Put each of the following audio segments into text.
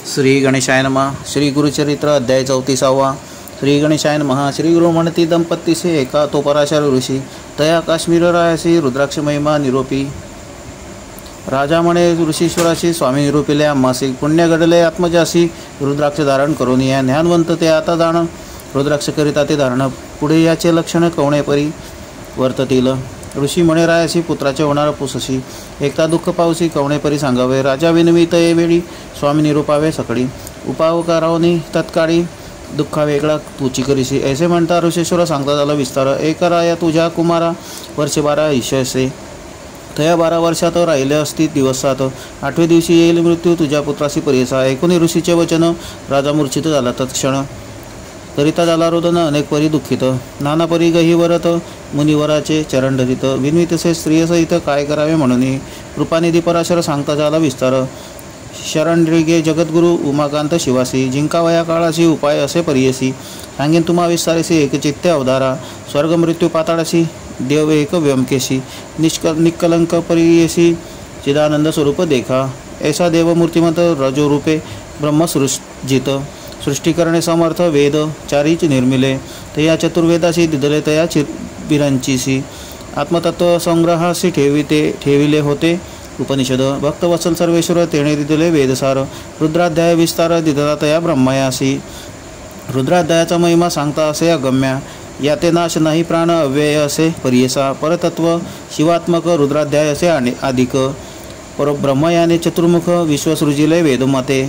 श्री गणेशाय नमः। श्री गुरुचरित्र अध्याय 34। श्री गणेशाय नमः। श्री गुरु म्हणती दंपतीसे एका तो पराशर ऋषी तया काश्मीर रायासी रुद्राक्ष महिमा निरोपी। राजा म्हणे ऋषीश्वराशी स्वामी निरूपिल्या मासिक पुण्य घडले आत्मजासी रुद्राक्ष धारण करून या ज्ञानवंत ते आता जाण रुद्राक्ष करिता ते धारण पुढे याचे लक्षण कवणे परी वर्ततील। ऋषी म्हणे रायासी पुत्राचे होणार पुसशी एकता दुःख पावसी कवणे परी सांगावे। राजा विनवित ये वेळी स्वामी निरूपावे सकळी उपावकारावनी तत्काळी दुःखा वेगळा तुची करीशी ऐसे म्हणता ऋषेश्वर सांगता झाला विस्तार। एक राया तुझ्या कुमारा वर्षे 12 ईशसे तया 12 वर्षात राहिले असती दिवसात 8व्या दिवशी येईल मृत्यू तुझ्या पुत्रासी परियसा। ऐकून ऋषीचे वचन राजा मूर्छित झाला तत्क्षण करिता झाला रोदन अनेक परी दुःखित नाना परी गहीवरत मुनिवराचे चरण धरित विनवितसे स्त्रियसहित काय करावे म्हणून कृपानिधी पराशर सांगता झाला विस्तार। शरण रिगे जगद्गुरु उमाकांत शिवासी जिंकावया काळाशी उपाय असे परियसी सांगेन तुम्हा विस्तारेसी एकचित्ते अवधारा स्वर्ग मृत्यू पाताळाशी देव एक व्यंकेशी निष्कलंक परियसी चिदानंद स्वरूप देखा। ऐसा देव मूर्तिमंत रजोरूपे ब्रह्मसृजित सृष्टी करणे समर्थ वेद चारीच निर्मिले तया चतुर्वेदाशी दिदले तया चिरबिरांचीसी आत्मतत्व संग्रहासी ठेविले होते उपनिषद भक्तवत्सल सर्वेश्वर तेणे दिदले वेदसार रुद्राध्याय विस्तार दिदला तया ब्रह्मयासी। रुद्राध्यायाचा महिमा सांगता असे अगम्या याते नाश नाही प्राण अव्यय असे परियसा परतत्व शिवात्मक रुद्राध्याय असे अधिक परब्रह्म याने चतुर्मुख विश्वसृजिले वेदमते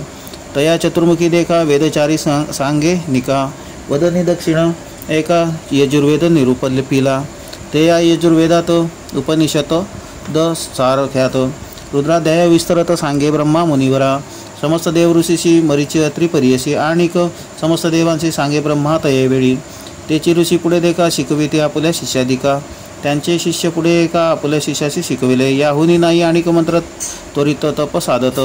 तया चतुर्मुखी देखा वेदचारी सांगे निका वदनी दक्षिण एका यजुर्वेद निरूपलिपिला ते या यजुर्वेदात उपनिषत द सारख्यात रुद्राध्याय विस्तरत सांगे ब्रह्मा मुनिवरा समस्त देव ऋषीशी मरीची अत्री परियसी आणिक समस्त देवांशी सांगे ब्रह्मा तये वेळी तेची ऋषी पुढे देखा शिकविते आपल्या शिष्याधिका त्यांचे शिष्य पुढे एका आपल्या शिष्याशी शिकविले याहुनी नाही आणिक मंत्र त्वरित तप साधत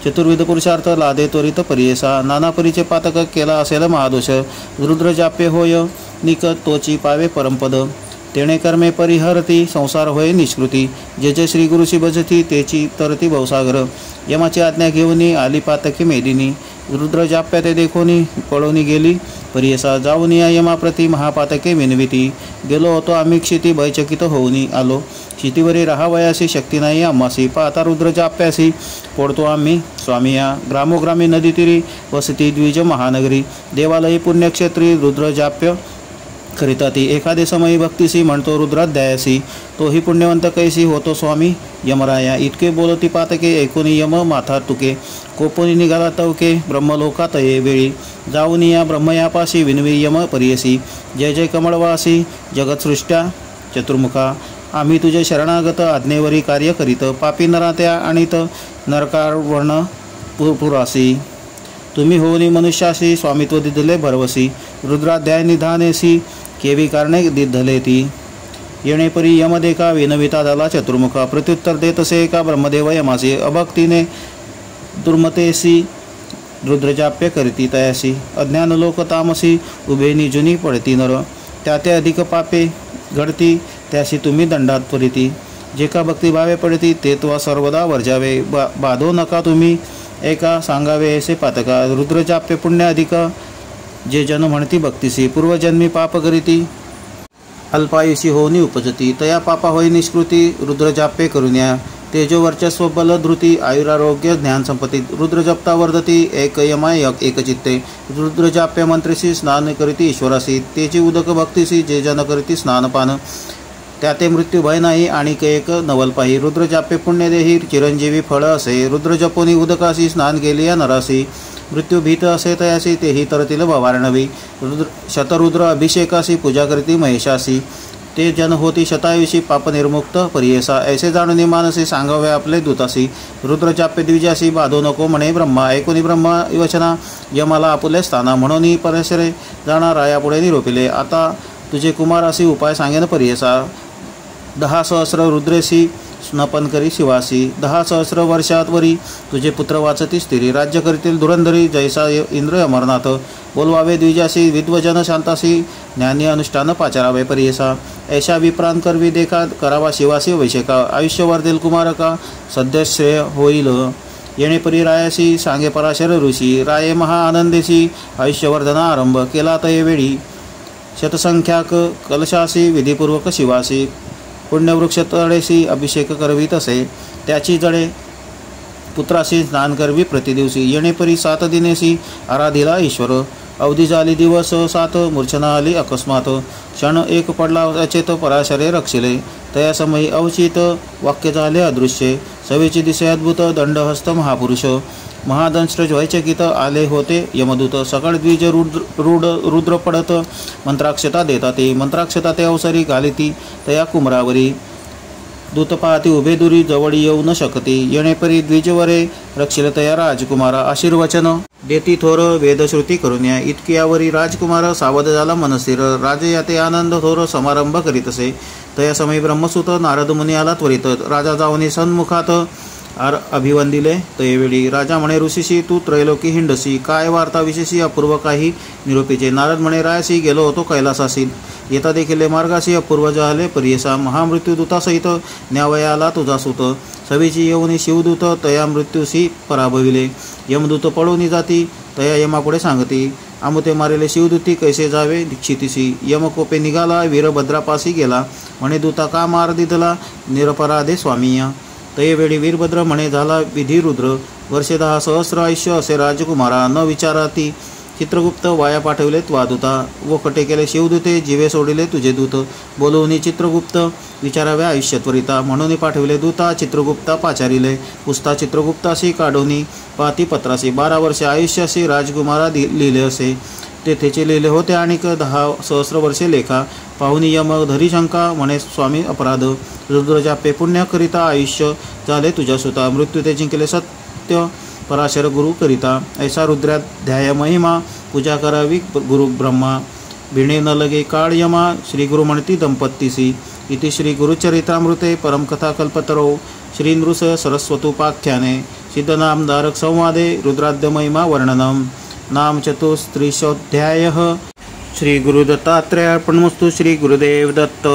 चतुर्विध पुरुषार्थ लादे त्वरित परियसा नाना परीचे पातक केला असेल महादोष रुद्र जाप्य होय निक तोची पावे परमपद तेणे कर्मे परिहरती संसार होय निष्कृती जे जे श्री गुरुशी भजती तेची तरती भवसागर यमाची आज्ञा घेऊनी आली पातकी मेदिनी रुद्र जाप्य ते देखोनी पळोनी गेली परियसा जाऊन या यमाप्रती महापातके विनविती गेलो होतो आम्ही क्षिती भयचकित होऊनी आलो क्षितीवरी राहावयासी शक्ती नाही आम्हासी पाहता रुद्र जाप्यासी पोडतो आम्ही स्वामी या ग्रामोग्रामी नदी तीरी वसती द्विज महानगरी देवालयी पुण्यक्षेत्री रुद्र जाप्य करिता ती एखादे समयी भक्तीसी म्हणतो रुद्राध्यायासी तोही पुण्यवंत कैसी होतो स्वामी यमराया इतके बोलती पातके ऐकून यम माथा तुके कोपोनी निघाला तवके ब्रह्मलोकात ये वेळी जाऊन या ब्रह्मयापाशी विनवी यम परियसी जय जय कमळवासी जगत्सृष्ट्या चतुर्मुखा आम्ही तुझे शरणागत आज्ञेवरी कार्य करीत पापी नरात्या आणित नरकारवर्ण पुरासी तुम्ही होनी मनुष्याशी स्वामित्व दिधले भरवसी रुद्राध्याय निधानेसी केवी कारणे दिधले ती येणे परी यम देखा विनविता झाला चतुर्मुखा प्रत्युत्तर देतसे एका ब्रह्मदेव यमासी अभक्तीने दुर्मतेसी रुद्रजाप्य करीती तयासी अज्ञान लोक तामसी उभे निजुनी पडती नर त्याते अधिक पापे घडती त्याशी तुम्ही दंडात त्वरिती जे का भक्तिभावे पडती ते त्वा सर्वदा वर्जावे बाधो नका तुम्ही एका सांगावे ऐसे पातका रुद्रजाप्य पुण्य अधिक जे जन म्हणती भक्तीसी पूर्वजन्मी पाप करीती अल्पायुषी होनी उपजती तया पापा होई निष्कृती रुद्रजाप्य करुन्या तेजो वर्चस्व बल धृती आयुरारोग्य ज्ञान संपत्ती रुद्रजप्ता वर्धती एक यमाय एकचित्ते रुद्रजाप्य मंत्रीसी स्नान करीती ईश्वरासी तेची उदक भक्तीसी जे जन करीती स्नानपान त्याते मृत्यू भय नाही आणि एक नवल पाही रुद्रजाप्य पुण्यदेही चिरंजीवी फळ असे रुद्रजपोनी उदकाशी स्नान केले या नरासी मृत्यू भीत असे तयासी तेही तरतील भवारणवी शतरुद्र अभिषेकासी पूजा करीती महेशासी ते जन होती शतायुषी पापनिर्मुक्त परियसा ऐसे जाणून मानसी सांगावे आपले दूतासी रुद्रजाप्य द्विजासी बाधो नको म्हणे ब्रह्मा ऐकुनी ब्रह्मा वचना यमाला आपुले स्थाना म्हणून परशरे जाणार रायापुढे निरोपिले आता तुझे कुमारासी उपाय सांगेन परियसा 10 सहस्र रुद्रेसी स्नपन करी शिवासी 10 सहस्र वर्षात वरी तुझे पुत्र वाचती स्थिरी राज्य करीतील धुरंधरी जैसा इंद्र अमरनाथ बोलवावे द्विजासी विद्वजन शांतासी ज्ञानी अनुष्ठान पाचारावे परियसा ऐशा विप्रांत करवी देखा करावा शिवासी वैशेका आयुष्य वर्धेल कुमारका सद्य श्रेय होईल येणे परी रायासी सांगे पराशर ऋषी राये महा आनंदेसी आयुष्यवर्धना आरंभ केला तये वेळी शतसंख्याक कलशासी विधिपूर्वक शिवासी पुण्यवृक्ष तळेसी अभिषेक करवी तसे त्याची जडे पुत्रासी स्नान करवी प्रतिदिवशी येणे परी 7 दिनेसी आराधिला ईश्वर अवधी झाली दिवस 7 मूर्छना आली अकस्मात क्षण एक पडला अचेत पराशरे रक्षिले तया समयी अवचित वाक्य झाले अदृश्य सवेची दिसे अद्भुत दंडहस्त महापुरुष महादंष्ट्र ज्वैचकित आले होते यमदूत सकळ द्विज रुद्र पडत मंत्राक्षता देता ते मंत्राक्षता ते अवसरी घालिती तया कुमरावरी दूत पाहती उभे दुरी जवळी येऊ न शकते येणेपरी द्विजवरे रक्षिल तया राजकुमारा आशीर्वचन देती थोर वेदश्रुती करून या इतकी यावरी राजकुमार सावध झाला मनस्थिर राजे याते आनंद थोर समारंभ करीत असे तया समयी ब्रह्मसुत नारद मुनी आला त्वरित राजा जाऊनी सन्मुखात अभिवंदिले तयवेळी राजा म्हणे ऋषीशी तू त्रैलोकी हिंडसी काय वार्ता विशेषी अपूर्व काही निरोपीचे नारद म्हणे रायासी गेलो होतो कैलासासी येता देखील मार्गाशी अपूर्व झाले परियसा महामृत्यूदूतासहित न्यावयाला तुझा सुत सवीची येऊनी शिवदूत तया मृत्यूसी पराभविले यमदूत पळून जाती तया यमापुढे सांगती आमुते मारेले शिवदूती कैसे जावे दीक्षितीसी यमकोपे निघाला वीरभद्रापासी गेला म्हणे दूता का मार दिदला निरपराधे स्वामीय तयवेळी वीरभद्र म्हणे झाला विधी रुद्र वर्षे 10 सहस्र आयुष्य असे राजकुमारा न विचाराती चित्रगुप्त वाया पाठवले त्वादूता व कटे केले शिवदूते जीवे सोडिले तुझे दूत बोलवून चित्रगुप्त विचारावे आयुष्य त्वरिता म्हणून पाठविले दूता चित्रगुप्ता पाचारिले पुस्ता चित्रगुप्ताशी काढूनी पाती पत्रासी 12 वर्षे आयुष्याशी राजकुमारा लिहिले असे तेथेचे लिहिले होते आणि 10 सहस्र वर्षे लेखा पाहुनी यम धरी शंका म्हणे स्वामी अपराध रुद्रजापे पुण्यकरिता आयुष्य झाले तुझ्या सुता मृत्यू ते जिंकले सत्य पराशर गुरु करिता ऐसा रुद्राध्याय महिमा पूजा करावी गुरु ब्रह्मा भिणे न लगे काळ यमा श्री गुरु म्हणती दंपत्तीसी इति श्री गुरुचरितामृते परमकथा कल्पतरो श्री नृस सरस्वतोपाख्याने सिद्धनामधारक संवादे रुद्राद्य महिमा वर्णनम नाम चतुस्त्रिशोऽध्यायः श्री गुरुदत्तात्रेयार्पणमस्तु श्री गुरुदेव दत्त।